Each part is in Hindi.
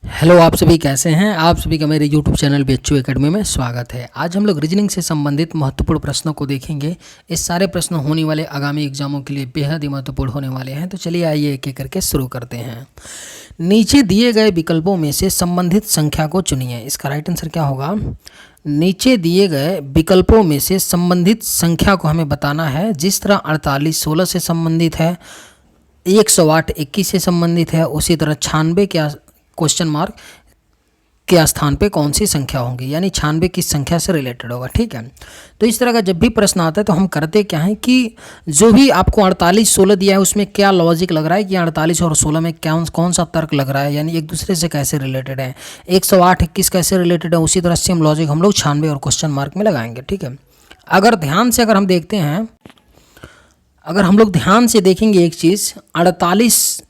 हेलो, आप सभी कैसे हैं। आप सभी का मेरे यूट्यूब चैनल BHU एकेडमी में स्वागत है। आज हम लोग रीजनिंग से संबंधित महत्वपूर्ण प्रश्नों को देखेंगे। इस सारे प्रश्न होने वाले आगामी एग्जामों के लिए बेहद ही महत्वपूर्ण होने वाले हैं। तो चलिए आइए एक एक करके शुरू करते हैं। नीचे दिए गए विकल्पों में से संबंधित संख्या को चुनिए। इसका राइट आंसर क्या होगा? नीचे दिए गए विकल्पों में से संबंधित संख्या को हमें बताना है। जिस तरह 48 16 से संबंधित है, 108 21 से संबंधित है, उसी तरह 96 क्या क्वेश्चन मार्क के स्थान पे कौन सी संख्या होंगी, यानी 96 किस संख्या से रिलेटेड होगा। ठीक है, तो इस तरह का जब भी प्रश्न आता है तो हम करते क्या है कि जो भी आपको 48 16 दिया है उसमें क्या लॉजिक लग रहा है कि 48 और 16 में क्या कौन सा तर्क लग रहा है, यानी एक दूसरे से कैसे रिलेटेड है। 108 21 कैसे रिलेटेड है, उसी तरह सेम लॉजिक हम लोग 96 और क्वेश्चन मार्क में लगाएंगे। ठीक है, अगर ध्यान से हम देखते हैं, अगर हम लोग ध्यान से देखेंगे एक चीज़, 48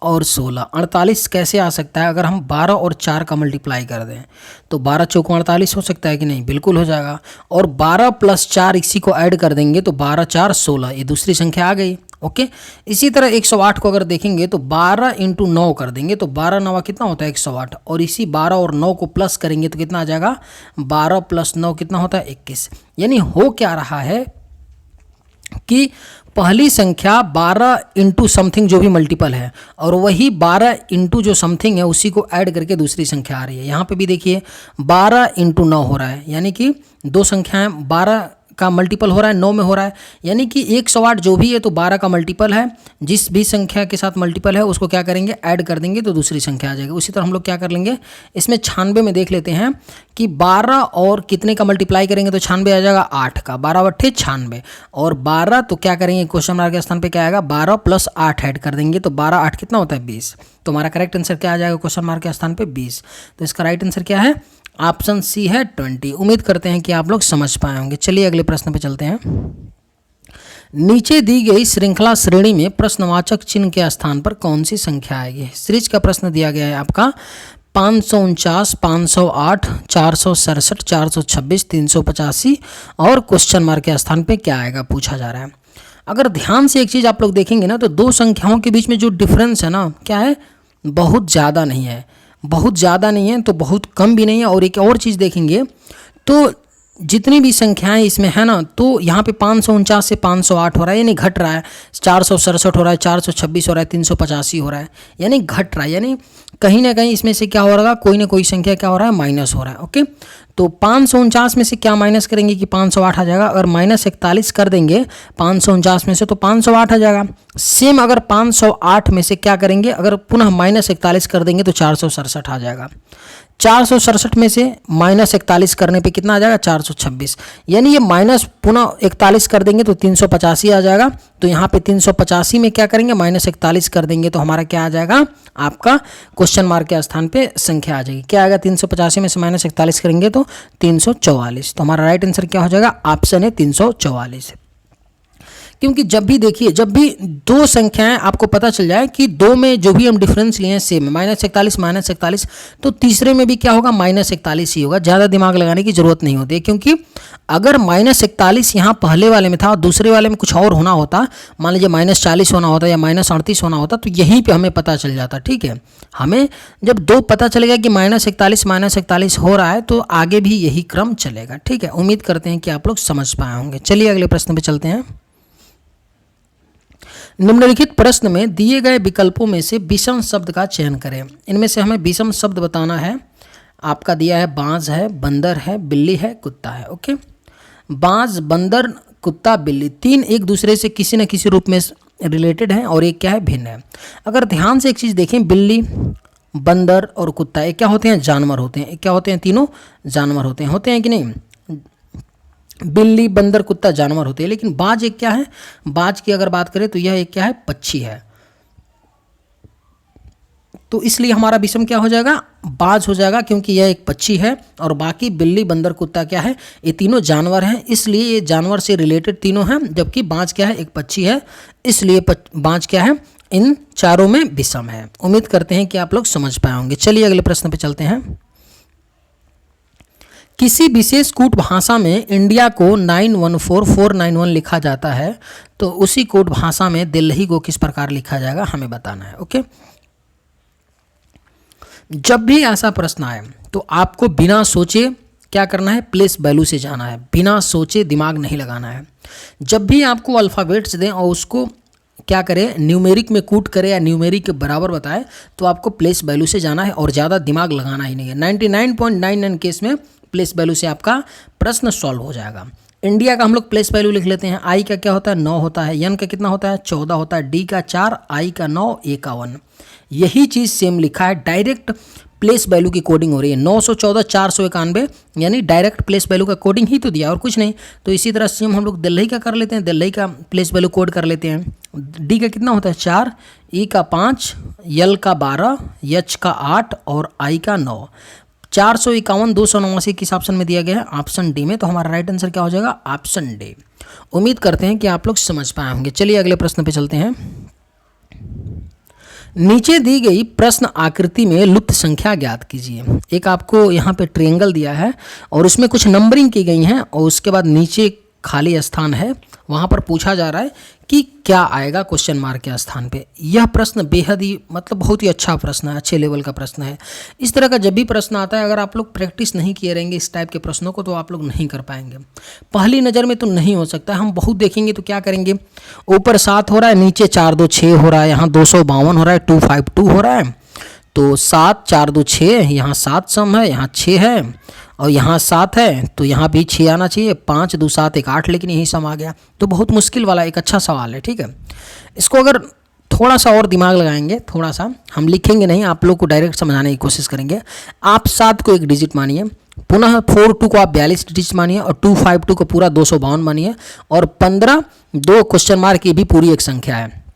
और 16, 48 कैसे आ सकता है? अगर हम 12 और 4 का मल्टीप्लाई कर दें तो 12 चौको 48 हो सकता है कि नहीं? बिल्कुल हो जाएगा। और 12 + 4 इसी को ऐड कर देंगे तो 12 4 16, ये दूसरी संख्या आ गई। ओके, इसी तरह 108 को अगर देखेंगे तो 12 × 9 कर देंगे तो 12 9 कितना होता है? 108। और इसी 12 और 9 को प्लस करेंगे तो कितना आ जाएगा? 12 + 9 कितना होता है? 21। यानी हो क्या रहा है कि पहली संख्या 12 इंटू समथिंग जो भी मल्टीपल है, और वही 12 इंटू जो समथिंग है उसी को ऐड करके दूसरी संख्या आ रही है। यहाँ पे भी देखिए 12 × 9 हो रहा है, यानी कि दो संख्याएं 12 का मल्टीपल हो रहा है, 9 में हो रहा है, यानी कि 108 जो भी है तो 12 का मल्टीपल है। जिस भी संख्या के साथ मल्टीपल है उसको क्या करेंगे? ऐड कर देंगे तो दूसरी संख्या आ जाएगी। उसी तरह हम लोग क्या कर लेंगे, इसमें 96 में देख लेते हैं कि 12 और कितने का मल्टीप्लाई करेंगे तो 96 आ जाएगा 8 का, 12 बट्ठे 96। और 12 तो क्या करेंगे, क्वेश्चन मार्क के स्थान पे क्या आएगा? 12 + 8 ऐड कर देंगे तो 12 8 कितना होता है? 20। तो हमारा करेक्ट आंसर क्या आ जाएगा क्वेश्चन मार्क के स्थान पे? 20। तो इसका राइट आंसर क्या है? ऑप्शन सी है 20। उम्मीद करते हैं कि आप लोग समझ पाए होंगे। चलिए अगले प्रश्न पे चलते हैं। नीचे दी गई श्रृंखला श्रेणी में प्रश्नवाचक चिन्ह के स्थान पर कौन सी संख्या आएगी? सीरीज का प्रश्न दिया गया है आपका 549 508 467 426 385 और क्वेश्चन मार्क के स्थान पे क्या आएगा पूछा जा रहा है। अगर ध्यान से एक चीज़ आप लोग देखेंगे ना तो दो संख्याओं के बीच में जो डिफरेंस है ना, क्या है? बहुत ज़्यादा नहीं है, बहुत ज़्यादा नहीं है तो बहुत कम भी नहीं है। और एक और चीज़ देखेंगे तो जितनी भी संख्याएं इसमें है ना, तो यहाँ पे 549 से 508 हो रहा है, यानी घट रहा है। 467 हो रहा है, 426 हो रहा है, 385 हो रहा है, यानी घट रहा है। यानी कहीं ना कहीं इसमें से क्या हो रहा है? कोई ना कोई संख्या क्या हो रहा है? माइनस हो रहा है। ओके, तो 549 में से क्या माइनस करेंगे कि 508 आ जाएगा। अगर -41 कर देंगे 549 में से तो 508 आ जाएगा। सेम अगर 508 में से क्या करेंगे, अगर पुनः -41 कर देंगे तो 467 आ जाएगा। 467 में से -41 करने पे कितना आ जाएगा? 426। यानी ये माइनस पुनः 41 कर देंगे तो 385 आ जाएगा। तो यहाँ पे 385 में क्या करेंगे? -41 कर देंगे तो हमारा क्या आ जाएगा? आपका क्वेश्चन मार्क के स्थान पे संख्या आ जाएगी। क्या आएगा? 385 में से -41 करेंगे तो 344। तो हमारा राइट आंसर क्या हो जाएगा? ऑप्शन है 344। क्योंकि जब भी देखिए, जब भी दो संख्याएं आपको पता चल जाए कि दो में जो भी हम डिफरेंस लिए हैं सेम है, -41 तो तीसरे में भी क्या होगा? -41 ही होगा। ज़्यादा दिमाग लगाने की जरूरत नहीं होती है, क्योंकि अगर -41 यहाँ पहले वाले में था और दूसरे वाले में कुछ और होना होता, मान लीजिए -40 होना होता या -38 होना होता, तो यहीं पर हमें पता चल जाता। ठीक है, हमें जब दो पता चलेगा कि -41 हो रहा है तो आगे भी यही क्रम चलेगा। ठीक है, उम्मीद करते हैं कि आप लोग समझ पाए होंगे। चलिए अगले प्रश्न पे चलते हैं। निम्नलिखित प्रश्न में दिए गए विकल्पों में से विषम शब्द का चयन करें। इनमें से हमें विषम शब्द बताना है। आपका दिया है बाज है, बंदर है, बिल्ली है, कुत्ता है। ओके, बाज, बंदर, कुत्ता, बिल्ली, तीन एक दूसरे से किसी न किसी रूप में रिलेटेड हैं और एक क्या है? भिन्न है। अगर ध्यान से एक चीज़ देखें, बिल्ली, बंदर और कुत्ता ये क्या होते हैं? जानवर होते हैं। क्या होते हैं? तीनों जानवर होते हैं कि नहीं? बिल्ली, बंदर, कुत्ता जानवर होते हैं। लेकिन बाज एक क्या है? बाज की अगर बात करें तो यह एक क्या है? पक्षी है। तो इसलिए हमारा विषम क्या हो जाएगा? बाज हो जाएगा, क्योंकि यह एक पक्षी है और बाकी बिल्ली, बंदर, कुत्ता क्या है? ये तीनों जानवर हैं, इसलिए ये जानवर से रिलेटेड तीनों हैं। जबकि बाज क्या है? एक पक्षी है, इसलिए बाज क्या है? इन चारों में विषम है। उम्मीद करते हैं कि आप लोग समझ पाए होंगे। चलिए अगले प्रश्न पे चलते हैं। किसी विशेष कूट भाषा में इंडिया को 914491 लिखा जाता है, तो उसी कूट भाषा में दिल्ली को किस प्रकार लिखा जाएगा हमें बताना है। ओके, जब भी ऐसा प्रश्न आए तो आपको बिना सोचे क्या करना है, प्लेस वैल्यू से जाना है, बिना सोचे दिमाग नहीं लगाना है। जब भी आपको अल्फ़ाबेट्स दें और उसको क्या करें, न्यूमेरिक में कूट करें या न्यूमेरिक के बराबर बताए, तो आपको प्लेस वैल्यू से जाना है और ज़्यादा दिमाग लगाना ही नहीं है। 99.99 केस में प्लेस वैल्यू से आपका प्रश्न सॉल्व हो जाएगा। इंडिया का हम लोग प्लेस वैल्यू लिख लेते हैं। आई का क्या होता है, 9 होता है। एन का कितना होता है, 14 होता है। डी का 4, आई का 9, ए का 1। यही चीज़ सेम लिखा है, डायरेक्ट प्लेस वैल्यू की कोडिंग हो रही है। 914 491, यानी डायरेक्ट प्लेस वैल्यू का कोडिंग ही तो दिया और कुछ नहीं। तो इसी तरह सेम हम लोग दिल्ली का कर लेते हैं, दिल्ली का प्लेस वैल्यू कोड कर लेते हैं। डी का कितना होता है, 4, ई का 5, यल का 12, एच का 8 और आई का 9। 451 289 किस ऑप्शन में दिया गया है, ऑप्शन डी में। तो हमारा राइट आंसर क्या हो जाएगा, ऑप्शन डी। उम्मीद करते हैं कि आप लोग समझ पाए होंगे। चलिए अगले प्रश्न पे चलते हैं। नीचे दी गई प्रश्न आकृति में लुप्त संख्या ज्ञात कीजिए। एक आपको यहाँ पे ट्रायंगल दिया है और उसमें कुछ नंबरिंग की गई हैं और उसके बाद नीचे खाली स्थान है, वहाँ पर पूछा जा रहा है कि क्या आएगा क्वेश्चन मार्क के स्थान पे। यह प्रश्न बेहद ही मतलब बहुत ही अच्छा प्रश्न है, अच्छे लेवल का प्रश्न है। इस तरह का जब भी प्रश्न आता है, अगर आप लोग प्रैक्टिस नहीं किए रहेंगे इस टाइप के प्रश्नों को, तो आप लोग नहीं कर पाएंगे। पहली नज़र में तो नहीं हो सकता, हम बहुत देखेंगे तो क्या करेंगे, ऊपर 7 हो रहा है, नीचे 4 2 6 हो रहा है, यहाँ 252 हो रहा है, 252 हो रहा है। तो 7 4 2 6, यहाँ 7 सम है, यहाँ 6 है और यहाँ 7 है, तो यहाँ भी 6 आना चाहिए। 5 2 7 1 8, लेकिन यही सम आ गया। तो बहुत मुश्किल वाला एक अच्छा सवाल है, ठीक है। इसको अगर थोड़ा सा और दिमाग लगाएंगे, थोड़ा सा, हम लिखेंगे नहीं, आप लोग को डायरेक्ट समझाने की कोशिश करेंगे। आप 7 को एक डिजिट मानिए, पुनः 42 को आप 42 डिजिट मानिए और 252 को पूरा 252 मानिए और 15 2 क्वेश्चन मार्क की भी पूरी एक संख्या है।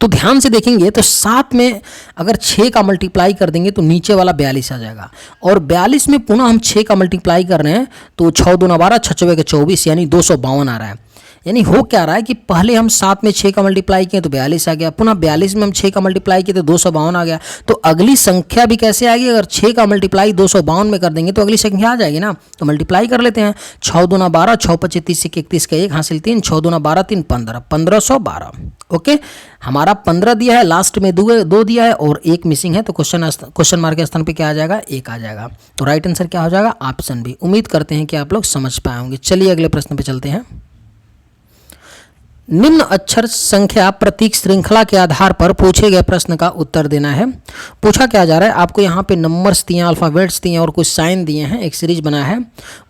तो ध्यान से देखेंगे तो 7 में अगर 6 का मल्टीप्लाई कर देंगे तो नीचे वाला 42 आ जाएगा और 42 में पुनः हम 6 का मल्टीप्लाई कर रहे हैं तो 6 2 12 6 6 24, यानी 252 आ रहा है। यानी हो क्या रहा है कि पहले हम 7 में 6 का मल्टीप्लाई किए तो 42 आ गया, पुनः 42 में हम 6 का मल्टीप्लाई किए तो 252 आ गया। तो अगली संख्या भी कैसे आएगी, अगर 6 का मल्टीप्लाई 252 में कर देंगे तो अगली संख्या आ जाएगी ना। तो मल्टीप्लाई कर लेते हैं। 6 2 12, 6 5 30 31 का 1 हासिल 3, 6 2 12 3 15, 1512। ओके, हमारा 15 दिया है, लास्ट में 2 दिया है और 1 मिसिंग है, तो क्वेश्चन मार्क के स्थान पे क्या आ जाएगा, 1 आ जाएगा। तो राइट आंसर क्या हो जाएगा, ऑप्शन बी। उम्मीद करते हैं कि आप लोग समझ पाए होंगे। चलिए अगले प्रश्न पे चलते हैं। निम्न अक्षर संख्या प्रतीक श्रृंखला के आधार पर पूछे गए प्रश्न का उत्तर देना है। पूछा क्या जा रहा है, आपको यहाँ पे नंबर्स दिए हैं, अल्फ़ाबेट्स दिए हैं और कुछ साइन दिए हैं, एक सीरीज बना है।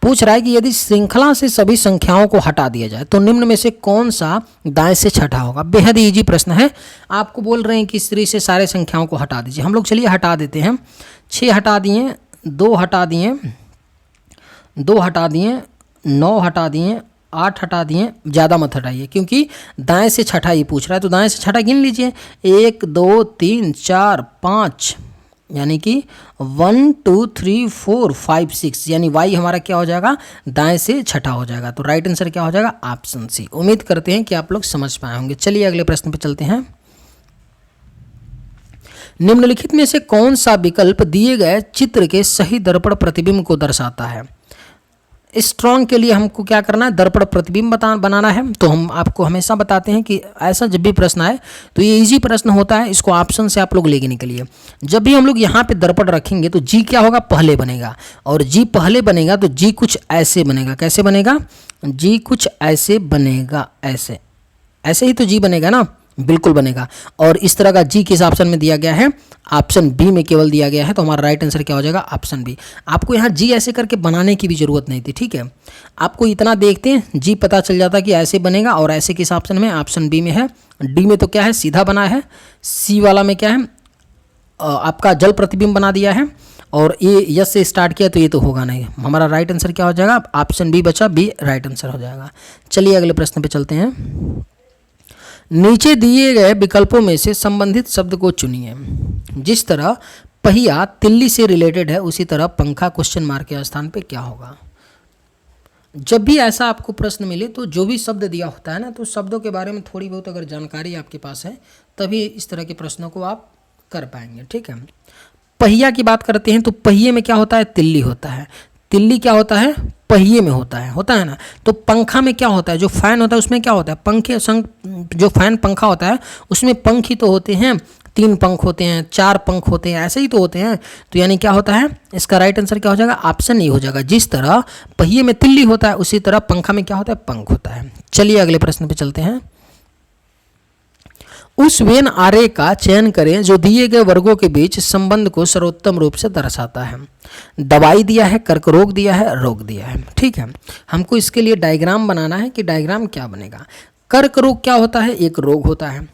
पूछ रहा है कि यदि श्रृंखला से सभी संख्याओं को हटा दिया जाए तो निम्न में से कौन सा दाएं से छठा होगा। बेहद ईजी प्रश्न है। आपको बोल रहे हैं कि सीरीज से सारे संख्याओं को हटा दीजिए। हम लोग चलिए हटा देते हैं। 6 हटा दिए, 2 हटा दिए, 2 हटा दिए, 9 हटा दिए, 8 हटा दिए। ज़्यादा मत हटाइए क्योंकि दाएं से छठा ही पूछ रहा है, तो दाएं से छठा गिन लीजिए। 1 2 3 4 5, यानी कि 1 2 3 4 5 6, यानी वाई हमारा क्या हो जाएगा, दाएं से छठा हो जाएगा। तो राइट आंसर क्या हो जाएगा, ऑप्शन सी। उम्मीद करते हैं कि आप लोग समझ पाए होंगे। चलिए अगले प्रश्न पे चलते हैं। निम्नलिखित में से कौन सा विकल्प दिए गए चित्र के सही दर्पण प्रतिबिंब को दर्शाता है। स्ट्रॉन्ग के लिए हमको क्या करना है, दर्पण प्रतिबिंब बनाना है। तो हम आपको हमेशा बताते हैं कि ऐसा जब भी प्रश्न आए तो ये इजी प्रश्न होता है, इसको ऑप्शन से आप लोग लेके निकलिए। जब भी हम लोग यहाँ पे दर्पण रखेंगे तो जी क्या होगा, पहले बनेगा, और जी पहले बनेगा तो जी कुछ ऐसे बनेगा। कैसे बनेगा, जी कुछ ऐसे बनेगा, ऐसे ऐसे ही तो जी बनेगा ना, बिल्कुल बनेगा। और इस तरह का जी किस ऑप्शन में दिया गया है, ऑप्शन बी में केवल दिया गया है। तो हमारा राइट आंसर क्या हो जाएगा, ऑप्शन बी। आपको यहाँ जी ऐसे करके बनाने की भी जरूरत नहीं थी, ठीक है। आपको इतना देखते हैं जी पता चल जाता कि ऐसे बनेगा, और ऐसे किस ऑप्शन में, ऑप्शन बी में है। डी में तो क्या है, सीधा बना है। सी वाला में क्या है, आपका जल प्रतिबिंब बना दिया है, और ये यस से स्टार्ट किया तो ये तो होगा नहीं। हमारा राइट आंसर क्या हो जाएगा, ऑप्शन बी बचा, बी राइट आंसर हो जाएगा। चलिए अगले प्रश्न पे चलते हैं। नीचे दिए गए विकल्पों में से संबंधित शब्द को चुनिए। जिस तरह पहिया तिल्ली से रिलेटेड है, उसी तरह पंखा क्वेश्चन मार्क के स्थान पे क्या होगा। जब भी ऐसा आपको प्रश्न मिले तो जो भी शब्द दिया होता है ना, तो शब्दों के बारे में थोड़ी बहुत अगर जानकारी आपके पास है तभी इस तरह के प्रश्नों को आप कर पाएंगे, ठीक है। पहिया की बात करते हैं तो पहिए में क्या होता है, तिल्ली होता है। तिल्ली क्या होता है, पहिए में होता है ना। तो पंखा में क्या होता है, जो फैन होता है उसमें क्या होता है, पंखे संग जो फैन पंखा होता है उसमें पंख ही तो होते हैं। 3 पंख होते हैं, 4 पंख होते हैं, ऐसे ही तो होते हैं। तो यानी क्या होता है, इसका राइट आंसर क्या हो जाएगा, ऑप्शन ए हो जाएगा। जिस तरह पहिए में तिल्ली होता है उसी तरह पंखा में क्या होता है, पंख होता है। चलिए अगले प्रश्न पे चलते हैं। उस वेन आरेख का चयन करें जो दिए गए वर्गों के बीच संबंध को सर्वोत्तम रूप से दर्शाता है। दवाई दिया है, कर्करोग दिया है, रोग दिया है। ठीक है, हमको इसके लिए डायग्राम बनाना है कि डायग्राम क्या बनेगा। कर्करोग क्या होता है, एक रोग होता है।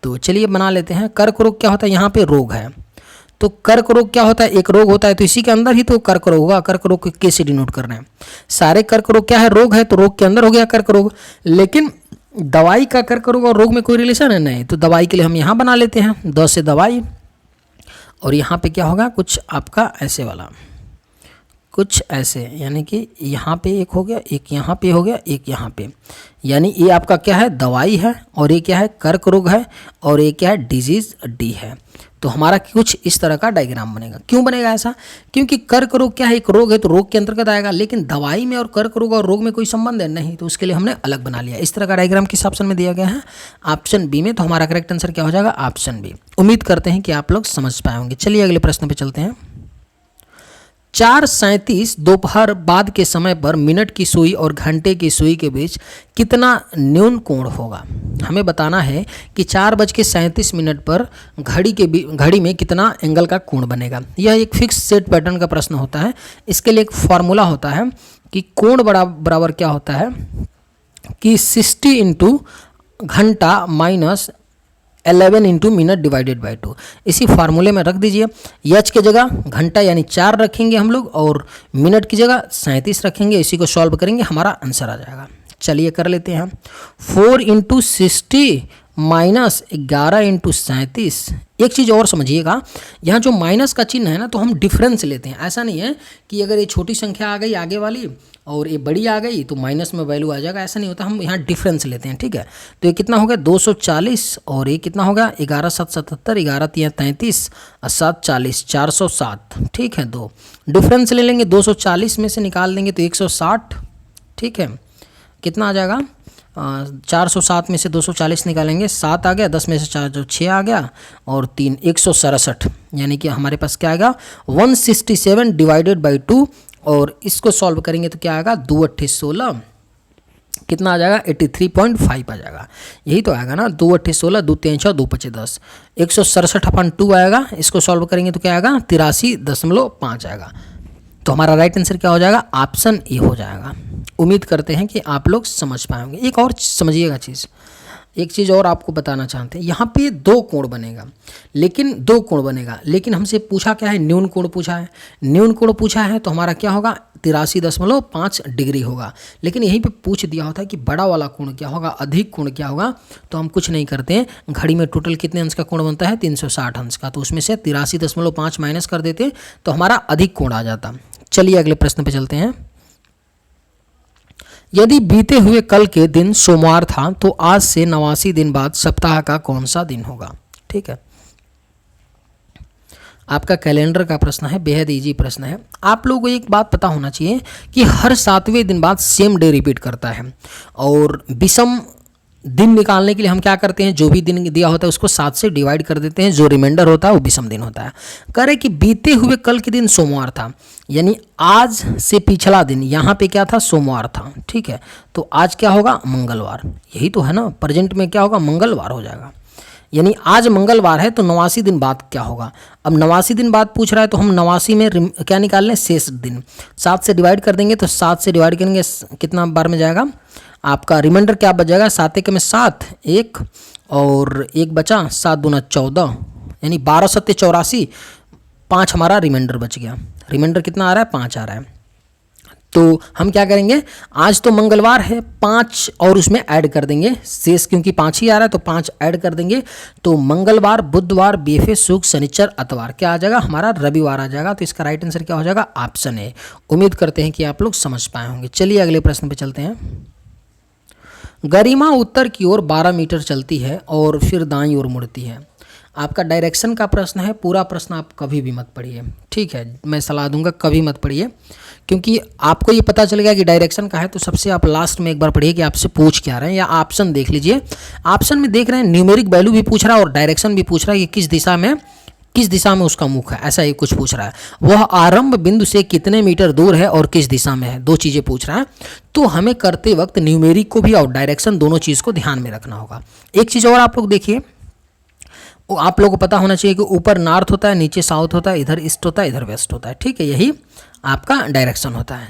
तो चलिए बना लेते हैं। कर्करोग क्या होता है, यहाँ पे रोग है, तो कर्करोग क्या होता है, एक रोग होता है, तो इसी के अंदर ही तो कर्करोग होगा। कर्करोग को कैसे डिनोट करना है, सारे कर्करोग क्या है, रोग है, तो रोग के अंदर हो गया कर्करोग। लेकिन दवाई का कर्करोग और रोग में कोई रिलेशन है नहीं, तो दवाई के लिए हम यहाँ बना लेते हैं 10 से दवाई, और यहाँ पे क्या होगा, कुछ आपका ऐसे वाला, कुछ ऐसे, यानी कि यहाँ पे एक हो गया, एक यहाँ पे हो गया, एक यहाँ पे, यानी ये आपका क्या है, दवाई है, और ये क्या है, कर्क रोग है, और ये क्या है, डिजीज डी है। तो हमारा कुछ इस तरह का डायग्राम बनेगा। क्यों बनेगा ऐसा, क्योंकि कर्क रोग क्या है, एक रोग है, तो रोग के अंतर्गत आएगा। लेकिन दवाई में और कर्क रोग और रोग में कोई संबंध है नहीं, तो उसके लिए हमने अलग बना लिया। इस तरह का डायग्राम किस ऑप्शन में दिया गया है, ऑप्शन बी में। तो हमारा करेक्ट आंसर क्या हो जाएगा, ऑप्शन बी। उम्मीद करते हैं कि आप लोग समझ पाए होंगे। चलिए अगले प्रश्न पे चलते हैं। 4:37 दोपहर बाद के समय पर मिनट की सुई और घंटे की सुई के बीच कितना न्यून कोण होगा। हमें बताना है कि 4:37 पर घड़ी में कितना एंगल का कोण बनेगा। यह एक फिक्स सेट पैटर्न का प्रश्न होता है। इसके लिए एक फॉर्मूला होता है कि कोण बराबर क्या होता है कि 60 इंटू घंटा minus 11 into minute divided by 2। इसी फार्मूले में रख दीजिए। एच की जगह घंटा यानी 4 रखेंगे हम लोग, और मिनट की जगह 37 रखेंगे। इसी को सॉल्व करेंगे, हमारा आंसर आ जाएगा। चलिए कर लेते हैं। 4 इंटू 60 माइनस 11 इंटू 37। एक चीज़ और समझिएगा, यहाँ जो माइनस का चिन्ह है ना, तो हम डिफरेंस लेते हैं। ऐसा नहीं है कि अगर ये छोटी संख्या आ गई आगे वाली और ये बड़ी आ गई तो माइनस में वैल्यू आ जाएगा, ऐसा नहीं होता। हम यहाँ डिफरेंस लेते हैं, ठीक है। तो ये कितना हो गया 240, और ये कितना होगा 11 7 77, 11 3 33 और 7 40, 407। ठीक है, 2 डिफरेंस ले लेंगे, 240 में से निकाल देंगे तो 160। ठीक है, कितना आ जाएगा 407 में से 240 निकालेंगे, 7 आ गया, 10 में से 4 जो 6 आ गया, और 3 167। यानी कि हमारे पास क्या आएगा 167 डिवाइडेड बाई 2, और इसको सॉल्व करेंगे तो क्या आएगा 2 8 16, कितना आ जाएगा 83.5 आ जाएगा। यही तो आएगा ना, 2 8 16, 2 3 6, 2 5 10, 167/2 आएगा। इसको सॉल्व करेंगे तो क्या आएगा 83.5 आएगा। तो हमारा राइट आंसर क्या हो जाएगा, ऑप्शन ए हो जाएगा। उम्मीद करते हैं कि आप लोग समझ पाएंगे। एक और समझिएगा चीज़, एक चीज़ और आपको बताना चाहते हैं। यहाँ पे 2 कोण बनेगा, लेकिन 2 कोण बनेगा, लेकिन हमसे पूछा क्या है, न्यून कोण पूछा है। न्यून कोण पूछा है तो हमारा क्या होगा 83.5 डिग्री होगा। लेकिन यहीं पे पूछ दिया होता है कि बड़ा वाला कोण क्या होगा, अधिक कोण क्या होगा, तो हम कुछ नहीं करते हैं। घड़ी में टोटल कितने अंश का कोण बनता है 360 अंश का, तो उसमें से 83.5 माइनस कर देते तो हमारा अधिक कोण आ जाता। चलिए अगले प्रश्न पे चलते हैं। यदि बीते हुए कल के दिन सोमवार था तो आज से 89 दिन बाद सप्ताह का कौन सा दिन होगा। ठीक है, आपका कैलेंडर का प्रश्न है, बेहद इजी प्रश्न है। आप लोगों को एक बात पता होना चाहिए कि हर 7वें दिन बाद सेम डे रिपीट करता है, और विषम दिन निकालने के लिए हम क्या करते हैं, जो भी दिन दिया होता है उसको 7 से डिवाइड कर देते हैं, जो रिमाइंडर होता है वो विषम दिन होता है। कह रहे कि बीते हुए कल के दिन सोमवार था, यानी आज से पिछला दिन यहाँ पे क्या था, सोमवार था। ठीक है, तो आज क्या होगा मंगलवार, यही तो है ना, प्रेजेंट में क्या होगा मंगलवार हो जाएगा। यानी आज मंगलवार है तो 89 दिन बाद क्या होगा। अब 89 दिन बाद पूछ रहा है तो हम 89 में क्या निकाल लें, शेष दिन। 7 से डिवाइड कर देंगे तो 7 से डिवाइड करेंगे कितना बार में जाएगा, आपका रिमाइंडर क्या बच जाएगा, 7 1 में 7, 1 और 1 बचा, 7 दूना 14, यानी 12 7 84, 5 हमारा रिमाइंडर बच गया। रिमाइंडर कितना आ रहा है 5 आ रहा है। तो हम क्या करेंगे, आज तो मंगलवार है, 5 और उसमें ऐड कर देंगे शेष, क्योंकि 5 ही आ रहा है तो 5 ऐड कर देंगे। तो मंगलवार, बुधवार, बीएफए, शुक्र, शनिचर, इतवार क्या आ जाएगा, हमारा रविवार आ जाएगा। तो इसका राइट आंसर क्या हो जाएगा, ऑप्शन ए। उम्मीद करते हैं कि आप लोग समझ पाए होंगे। चलिए अगले प्रश्न पे चलते हैं। गरिमा उत्तर की ओर 12 मीटर चलती है और फिर दाईं ओर मुड़ती है। आपका डायरेक्शन का प्रश्न है, पूरा प्रश्न आप कभी भी मत पढ़िए, ठीक है। मैं सलाह दूंगा कभी मत पढ़िए, क्योंकि आपको ये पता चलेगा कि डायरेक्शन का है तो सबसे आप लास्ट में एक बार पढ़िए कि आपसे पूछ क्या रहे हैं। या ऑप्शन देख लीजिए, ऑप्शन में देख रहे हैं न्यूमेरिक वैल्यू भी पूछ रहा है और डायरेक्शन भी पूछ रहा है कि किस दिशा में उसका मुख है, ऐसा ही कुछ पूछ रहा है। वह आरंभ बिंदु से कितने मीटर दूर है और किस दिशा में है, दो चीज़ें पूछ रहा है। तो हमें करते वक्त न्यूमेरिक को भी और डायरेक्शन दोनों चीज़ को ध्यान में रखना होगा। एक चीज़ और आप लोग देखिए, आप लोगों को पता होना चाहिए कि ऊपर नॉर्थ होता है, नीचे साउथ होता है, इधर ईस्ट होता है, इधर वेस्ट होता है, ठीक है। यही आपका डायरेक्शन होता है,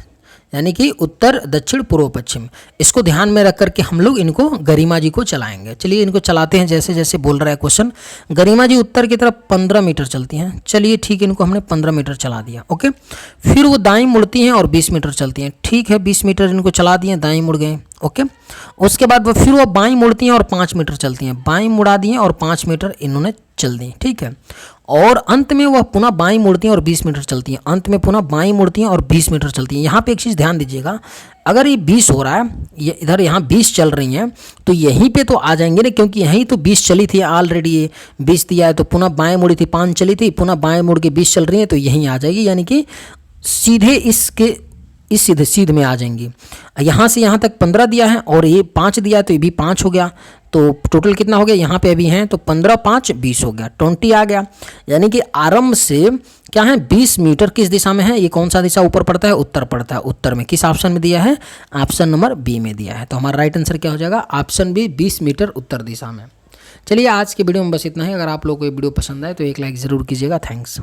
यानी कि उत्तर दक्षिण पूर्व पश्चिम। इसको ध्यान में रख करके हम लोग इनको गरिमा जी को चलाएंगे। चलिए इनको चलाते हैं, जैसे जैसे बोल रहा है क्वेश्चन। गरिमा जी उत्तर की तरफ 15 मीटर चलती हैं, चलिए ठीक है, इनको हमने 15 मीटर चला दिया, ओके। फिर वो दाईं मुड़ती हैं और 20 मीटर चलती हैं, ठीक है, 20 मीटर इनको चला दिए, दाईं मुड़ गए, ओके। उसके बाद फिर वो बाईं मुड़ती हैं और 5 मीटर चलती हैं, बाईं मुड़ा दिए और 5 मीटर इन्होंने चल दी, ठीक है। और अंत में वह पुनः बाईं मुड़ती हैं और 20 मीटर चलती हैं, अंत में पुनः बाईं मुड़ती हैं और 20 मीटर चलती हैं। यहाँ पे एक चीज़ ध्यान दीजिएगा, अगर ये 20 हो रहा है, ये इधर यहाँ 20 चल रही हैं, तो यहीं पे तो आ जाएंगे ना, क्योंकि यहीं तो 20 चली थी ऑलरेडी, ये 20 दिया है, तो पुनः बाएं मुड़ी थी, 5 चली थी, पुनः बाएं मुड़ के 20 चल रही हैं, तो यहीं आ जाएगी, यानी कि सीधे इस सीधे में आ जाएंगी। यहाँ से यहाँ तक 15 दिया है और ये 5 दिया है, तो ये भी 5 हो गया, तो टोटल कितना हो गया, यहाँ पे अभी हैं तो 15 5 20 हो गया, 20 आ गया। यानी कि आरंभ से क्या है, 20 मीटर किस दिशा में है, ये कौन सा दिशा ऊपर पड़ता है, उत्तर पड़ता है। उत्तर में किस ऑप्शन में दिया है, ऑप्शन नंबर बी में दिया है। तो हमारा राइट आंसर क्या हो जाएगा, ऑप्शन बी, 20 मीटर उत्तर दिशा में। चलिए आज के वीडियो में बस इतना ही। अगर आप लोगों को ये वीडियो पसंद आए तो एक लाइक ज़रूर कीजिएगा। थैंक्स।